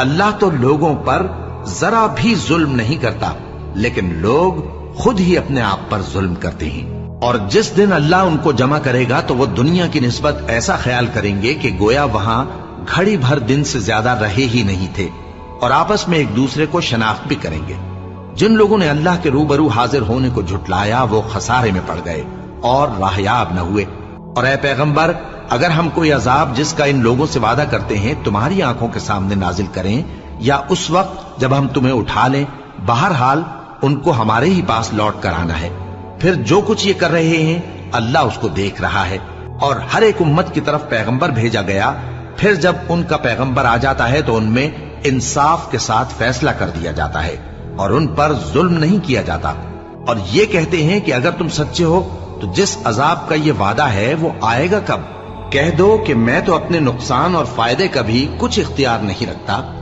اللہ تو لوگوں پر ذرا بھی ظلم نہیں کرتا، لیکن لوگ خود ہی اپنے آپ پر ظلم کرتے ہیں۔ اور جس دن اللہ ان کو جمع کرے گا تو وہ دنیا کی نسبت ایسا خیال کریں گے کہ گویا وہاں گھڑی بھر دن سے زیادہ رہے ہی نہیں تھے، اور آپس میں ایک دوسرے کو شناخت بھی کریں گے۔ جن لوگوں نے اللہ کے روبرو حاضر ہونے کو جھٹلایا وہ خسارے میں پڑ گئے اور راہیاب نہ ہوئے۔ اور اے پیغمبر، اگر ہم کوئی عذاب جس کا ان لوگوں سے وعدہ کرتے ہیں تمہاری آنکھوں کے سامنے نازل کریں یا اس وقت جب ہم تمہیں اٹھا لیں، بہرحال ان کو ہمارے ہی پاس لوٹ کر آنا ہے۔ پھر جو کچھ یہ کر رہے ہیں اللہ اس کو دیکھ رہا ہے۔ اور ہر ایک امت کی طرف پیغمبر بھیجا گیا، پھر جب ان کا پیغمبر آ جاتا ہے تو ان میں انصاف کے ساتھ فیصلہ کر دیا جاتا ہے اور ان پر ظلم نہیں کیا جاتا۔ اور یہ کہتے ہیں کہ اگر تم سچے ہو تو جس عذاب کا یہ وعدہ ہے وہ آئے گا کب؟ کہہ دو کہ میں تو اپنے نقصان اور فائدے کا بھی کچھ اختیار نہیں رکھتا،